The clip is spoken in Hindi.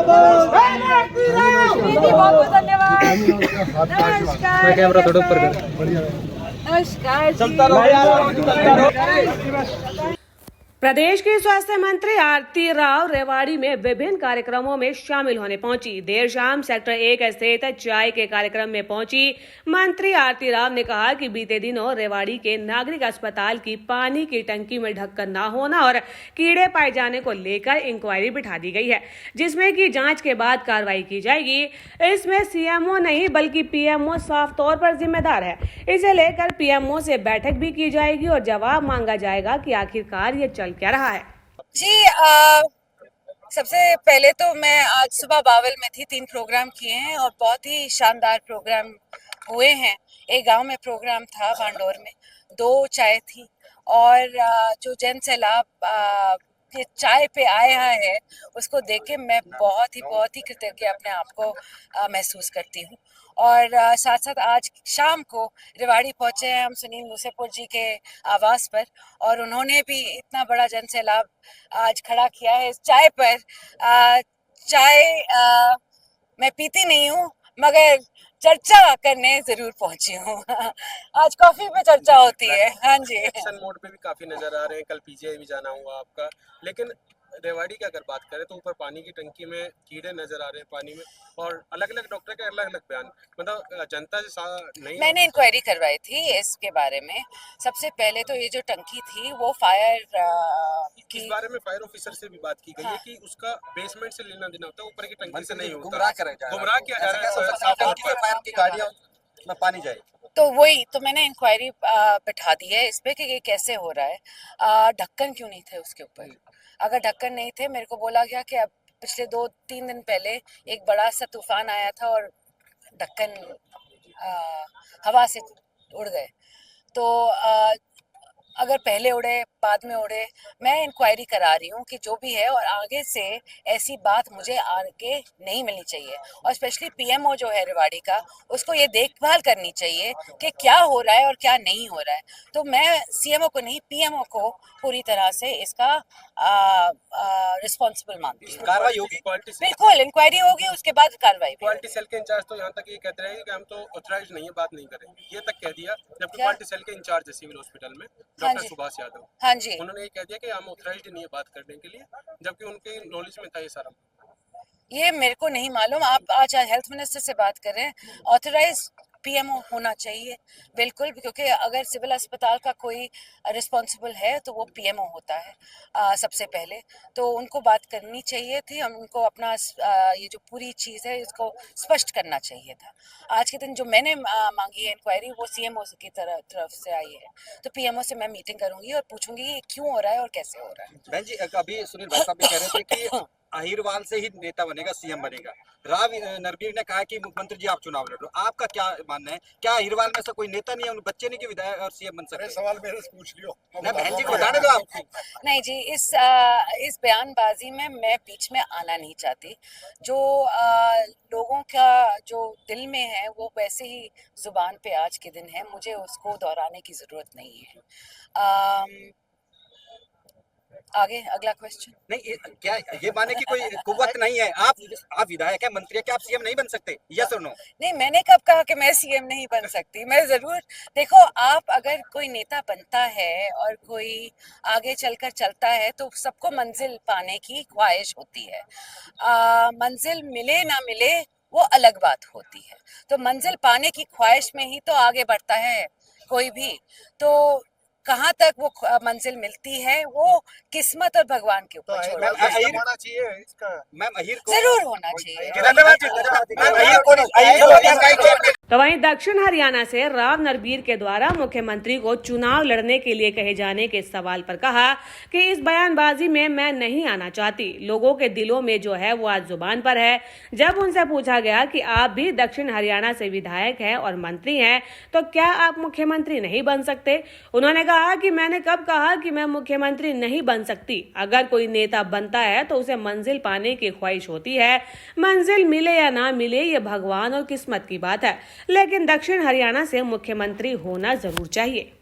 बहुत बहुत धन्यवाद। नमस्कार। कैमरा थोड़ा ऊपर कर। नमस्कार जी। प्रदेश की स्वास्थ्य मंत्री आरती राव रेवाड़ी में विभिन्न कार्यक्रमों में शामिल होने पहुंची। देर शाम सेक्टर 1 स्थित चाय के कार्यक्रम में पहुंची मंत्री आरती राव ने कहा कि बीते दिनों रेवाड़ी के नागरिक अस्पताल की पानी की टंकी में ढक्कन न होना और कीड़े पाए जाने को लेकर इंक्वायरी बिठा दी गई है, जिसमें कि जांच के बाद कार्रवाई की जाएगी। इसमें सीएमओ नहीं बल्कि पीएमओ साफ तौर पर जिम्मेदार है। इसे लेकर पीएमओ से बैठक भी की जाएगी और जवाब मांगा जाएगा कि आखिरकार ये चल क्या रहा है। जी सबसे पहले तो मैं आज सुबह बावल में थी, 3 प्रोग्राम किए हैं और बहुत ही शानदार प्रोग्राम हुए हैं। एक गांव में प्रोग्राम था भांडोर में, 2 चाय थी और जो जन सैलाब ये चाय पे आया है उसको देख के मैं बहुत ही कृतज्ञ अपने आप को महसूस करती हूँ। और साथ साथ आज शाम को रेवाड़ी पहुंचे हैं हम सुनील मूसेपुर जी के आवास पर और उन्होंने भी इतना बड़ा जन सैलाब आज खड़ा किया है इस चाय पर। चाय मैं पीती नहीं हूँ मगर चर्चा करने जरूर पहुंची हूँ। आज कॉफी पे चर्चा होती है। हाँ जी, एक्शन मोड पे भी काफी नजर आ रहे हैं। कल पीजीआई भी जाना हुआ आपका, लेकिन रेवाड़ी की अगर बात करें तो ऊपर पानी की टंकी में कीड़े नजर आ रहे हैं पानी में और अलग अलग डॉक्टर के अलग अलग बयान, मतलब जनता से नहीं। मैंने इंक्वायरी करवाई थी इसके बारे में। सबसे पहले तो ये जो टंकी थी वो फायर इस बारे में फायर ऑफिसर से भी बात की गई है कि उसका बेसमेंट से लेना देना होता है, ऊपर की टंकी से नहीं होता। गुमराह किया जा रहा है की गाड़ियां में पानी जाए। तो वही तो मैंने इंक्वायरी बैठा दी है इस पे कि ये कैसे हो रहा है। ढक्कन क्यों नहीं थे उसके ऊपर? अगर ढक्कन नहीं थे, मेरे को बोला गया कि अब पिछले 2-3 दिन पहले एक बड़ा सा तूफान आया था और ढक्कन हवा से उड़ गए। तो अगर पहले उड़े बाद में उड़े, मैं इंक्वायरी करा रही हूँ कि जो भी है और आगे से ऐसी बात मुझे आगे नहीं मिलनी चाहिए। और स्पेशली पीएमओ जो है रेवाड़ी का, उसको ये देखभाल करनी चाहिए कि क्या हो रहा है और क्या नहीं हो रहा है। तो मैं सीएमओ को नहीं पीएमओ को पूरी तरह से इसका रिस्पॉन्सिबल मानती हूँ। कार्रवाई होगी, बिल्कुल इंक्वायरी होगी, उसके बाद कार्रवाई। क्वालिटी सेल के इंचार्ज तो यहाँ तक ये कहते रहे कि हम तो ऑथराइज नहीं है, बात नहीं करेंगे, ये तक कह दिया। जबकि क्वालिटी सेल के इंचार्ज है सिविल हॉस्पिटल में डॉक्टर सुभाष यादव, हाँ जी, उन्होंने ये कह दिया कि हम ऑथराइज्ड नहीं है बात करने के लिए, जबकि उनके नॉलेज में था ये सारा। ये मेरे को नहीं मालूम। आप आज हेल्थ मिनिस्टर से बात कर रहे हैं, ऑथराइज पीएमओ होना चाहिए बिल्कुल, क्योंकि अगर सिविल अस्पताल का कोई रिस्पॉन्सिबल है तो वो पीएमओ होता है सबसे पहले। तो उनको बात करनी चाहिए थी, हम उनको अपना ये जो पूरी चीज़ है इसको स्पष्ट करना चाहिए था। आज के दिन जो मैंने मांगी है इंक्वायरी वो सीएमओ की तरफ से आई है, तो पीएमओ से मैं मीटिंग करूंगी और पूछूंगी ये क्यों हो रहा है और कैसे हो रहा है। बहन जी, अभी सुनील भाई साहब भी कह रहे थे कि अहिरवाल से ही नेता बनेगा, सीएम बनेगा। राव नरबीर ने कहा कि मुख्यमंत्री जी आप चुनाव लड़ो, आपका क्या मानना है? क्या अहिरवाल में से कोई नेता नहीं है, बच्चे नहीं कि विधायक और सीएम बन सकते? सवाल मेरे से पूछ लियो। बहन जी को बताने दो आप। नहीं जी, इस बयानबाजी में मैं बीच में आना नहीं चाहती। जो लोगों का जो दिल में है वो वैसे ही जुबान पे आज के दिन है, मुझे उसको दोहराने की जरूरत नहीं है। आगे अगला क्वेश्चन। नहीं, क्या ये माने कि कोई कुव्वत नहीं है? आप विधायक है, मंत्री है, क्या आप सीएम नहीं बन सकते? यस और नो? नहीं, मैंने कब कहा कि मैं सीएम नहीं बन सकती? मैं जरूर, देखो आप अगर कोई नेता बनता है और कोई आगे चलकर चलता है तो सबको मंजिल पाने की ख्वाहिश होती है। मंजिल मिले ना मिले वो अलग बात होती है, तो मंजिल पाने की ख्वाहिश में ही तो आगे बढ़ता है कोई भी। तो कहाँ तक वो मंजिल मिलती है वो किस्मत और भगवान के ऊपर छोड़ा। होना चाहिए इसका। मैम अहिर को जरूर होना चाहिए। तो वहीं दक्षिण हरियाणा से राव नरबीर के द्वारा मुख्यमंत्री को चुनाव लड़ने के लिए कहे जाने के सवाल पर कहा कि इस बयानबाजी में मैं नहीं आना चाहती। लोगों के दिलों में जो है वो आज जुबान पर है। जब उनसे पूछा गया कि आप भी दक्षिण हरियाणा से विधायक हैं और मंत्री हैं तो क्या आप मुख्यमंत्री नहीं बन सकते, उन्होंने कहा कि मैंने कब कहा कि मैं मुख्यमंत्री नहीं बन सकती। अगर कोई नेता बनता है तो उसे मंजिल पाने की ख्वाहिश होती है, मंजिल मिले या ना मिले ये भगवान और किस्मत की बात है, लेकिन दक्षिण हरियाणा से मुख्यमंत्री होना जरूर चाहिए।